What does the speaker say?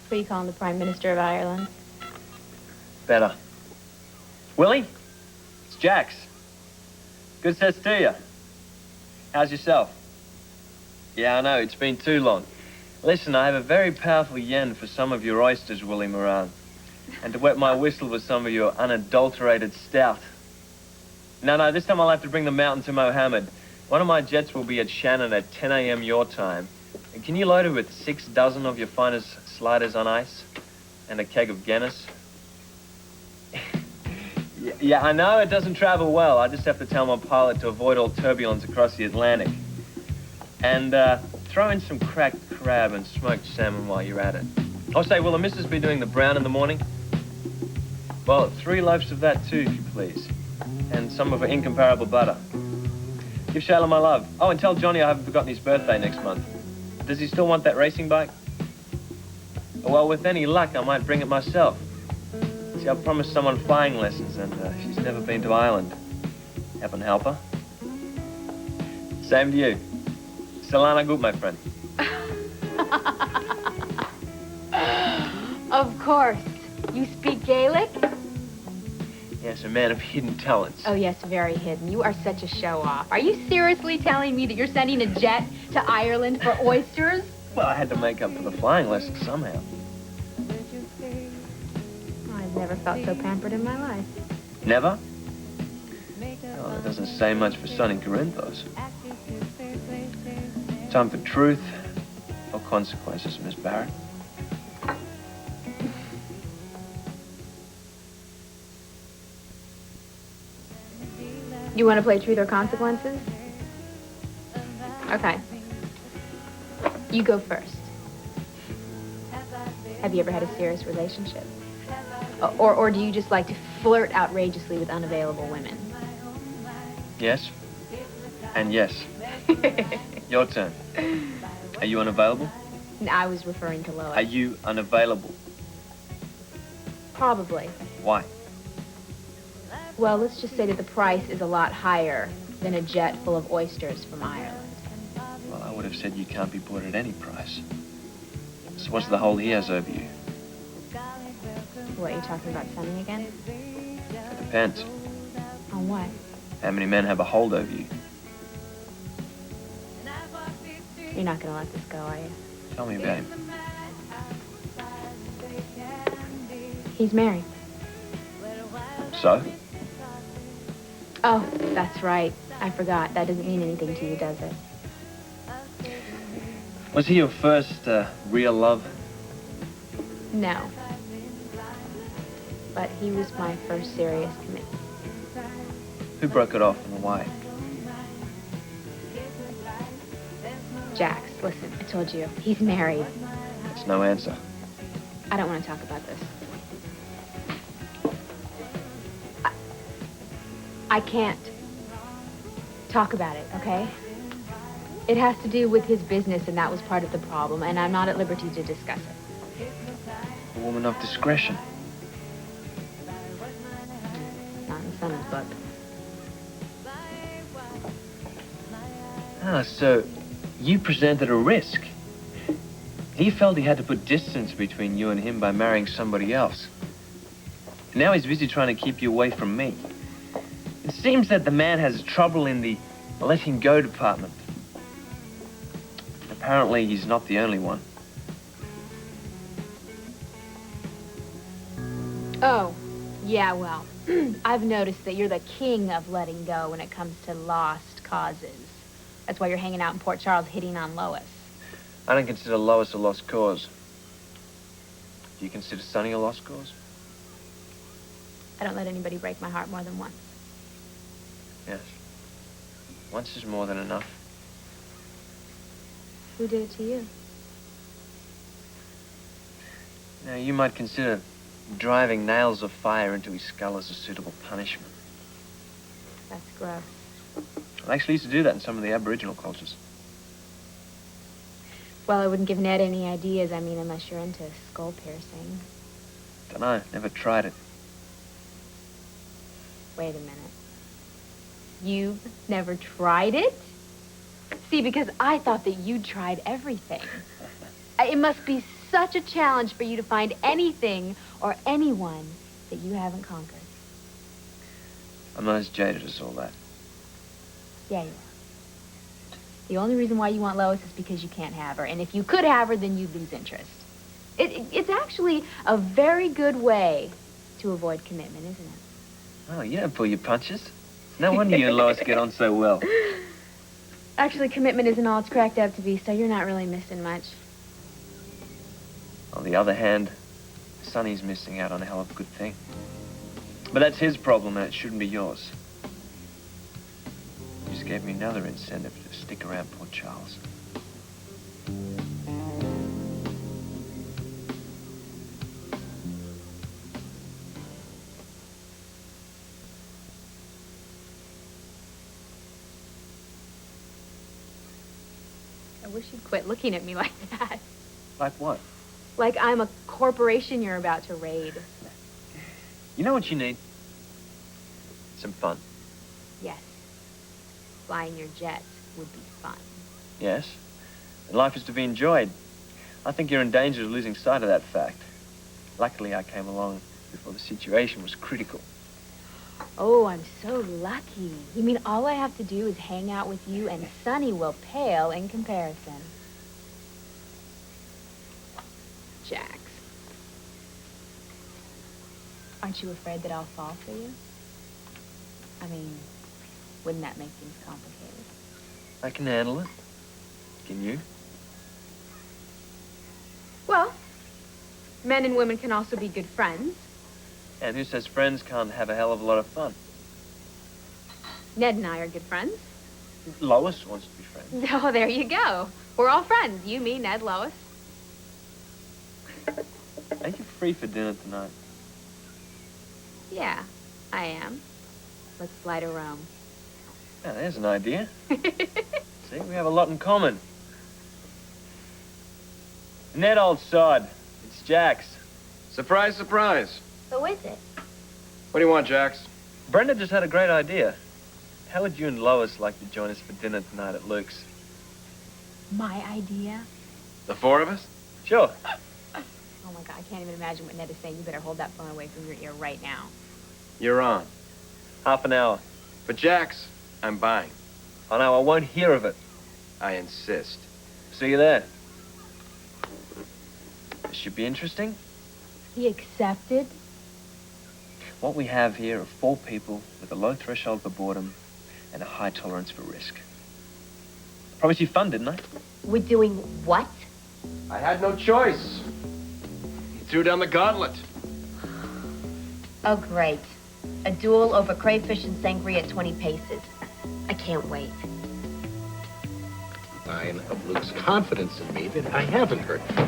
Who are you calling the Prime Minister of Ireland? Better. Willie? It's Jax. Good sets to you. How's yourself? Yeah, I know, it's been too long. Listen, I have a very powerful yen for some of your oysters, Willie Moran. And to wet my whistle with some of your unadulterated stout. No, this time I'll have to bring the mountain to Mohammed. One of my jets will be at Shannon at 10 a.m. your time. And can you load it with 6 dozen of your finest sliders on ice? And a keg of Guinness? Yeah, I know it doesn't travel well. I just have to tell my pilot to avoid all turbulence across the Atlantic. And throw in some cracked crab and smoked salmon while you're at it. Oh, say, will the missus be doing the brown in the morning? Well, 3 loaves of that too, if you please. And some of her incomparable butter. Give Shayla my love. Oh, and tell Johnny I haven't forgotten his birthday next month. Does he still want that racing bike? Well, with any luck, I might bring it myself. See, I promised someone flying lessons, and she's never been to Ireland. Heaven help her. Same to you. Salana good, my friend. Of course. You speak Gaelic? Yes, a man of hidden talents. Oh, yes, very hidden. You are such a show-off. Are you seriously telling me that you're sending a jet to Ireland for oysters? Well, I had to make up for the flying lessons somehow. I've never felt so pampered in my life. Never? Oh, that doesn't say much for Sonny Corinthos. Time for truth or consequences, Miss Barrett. You want to play truth or consequences? Okay. You go first. Have you ever had a serious relationship? Or do you just like to flirt outrageously with unavailable women? Yes. And yes. Your turn. Are you unavailable? No, I was referring to Lois. Are you unavailable? Probably. Why? Well, let's just say that the price is a lot higher than a jet full of oysters from Ireland. Well, I would have said you can't be bought at any price. So what's the hold he has over you? What, you talking about Sonny again? It depends. On what? How many men have a hold over you? You're not gonna let this go, are you? Tell me about him. He's married. So? Oh, that's right. I forgot. That doesn't mean anything to you, does it? Was he your first real love? No. But he was my first serious commitment. Who broke it off and why? Jax, listen, I told you. He's married. That's no answer. I don't want to talk about this. I can't talk about it, okay? It has to do with his business, and that was part of the problem, and I'm not at liberty to discuss it. A woman of discretion. Not in Sonny's book. Ah, so you presented a risk. He felt he had to put distance between you and him by marrying somebody else. Now he's busy trying to keep you away from me. It seems that the man has trouble in the letting go department. Apparently, he's not the only one. Oh, yeah, well, I've noticed that you're the king of letting go when it comes to lost causes. That's why you're hanging out in Port Charles hitting on Lois. I don't consider Lois a lost cause. Do you consider Sonny a lost cause? I don't let anybody break my heart more than once. Yes. Once is more than enough. Who did it to you? Now, you might consider driving nails of fire into his skull as a suitable punishment. That's gross. I actually used to do that in some of the Aboriginal cultures. Well, I wouldn't give Ned any ideas, I mean, unless you're into skull piercing. Dunno, never tried it. Wait a minute. You've never tried it? See, because I thought that you'd tried everything. It must be such a challenge for you to find anything or anyone that you haven't conquered. I'm not as jaded as all that. Yeah, you are. The only reason why you want Lois is because you can't have her. And if you could have her, then you'd lose interest. It's actually a very good way to avoid commitment, isn't it? Oh, you don't pull your punches. No wonder you and Lois get on so well. Actually, commitment isn't all it's cracked up to be, so you're not really missing much. On the other hand, Sonny's missing out on a hell of a good thing. But that's his problem, and it shouldn't be yours. You just gave me another incentive to stick around poor Charles. I wish you'd quit looking at me like that. Like what? Like I'm a corporation you're about to raid. You know what you need? Some fun. Yes. Flying your jet would be fun. Yes. And life is to be enjoyed. I think you're in danger of losing sight of that fact. Luckily, I came along before the situation was critical. Oh, I'm so lucky. You mean all I have to do is hang out with you and Sonny will pale in comparison. Jax. Aren't you afraid that I'll fall for you? I mean, wouldn't that make things complicated? I can handle it. Can you? Well, men and women can also be good friends. And who says friends can't have a hell of a lot of fun? Ned and I are good friends. Lois wants to be friends. Oh, there you go. We're all friends. You, me, Ned, Lois. Are you free for dinner tonight? Yeah, I am. Let's fly to Rome. Yeah, there's an idea. See, we have a lot in common. Ned, old sod. It's Jax. Surprise, surprise. Who is it? What do you want, Jax? Brenda just had a great idea. How would you and Lois like to join us for dinner tonight at Luke's? My idea? The four of us? Sure. Oh my God, I can't even imagine what Ned is saying. You better hold that phone away from your ear right now. You're on. Half an hour. But Jax, I'm buying. Oh no, I won't hear of it. I insist. See you there. This should be interesting. He accepted? What we have here are 4 people with a low threshold for boredom and a high tolerance for risk. Promised you fun, didn't I? We're doing what? I had no choice. He threw down the gauntlet. Oh, great. A duel over crayfish and sangria at 20 paces. I can't wait. Sign of Luke's confidence in me that I haven't heard.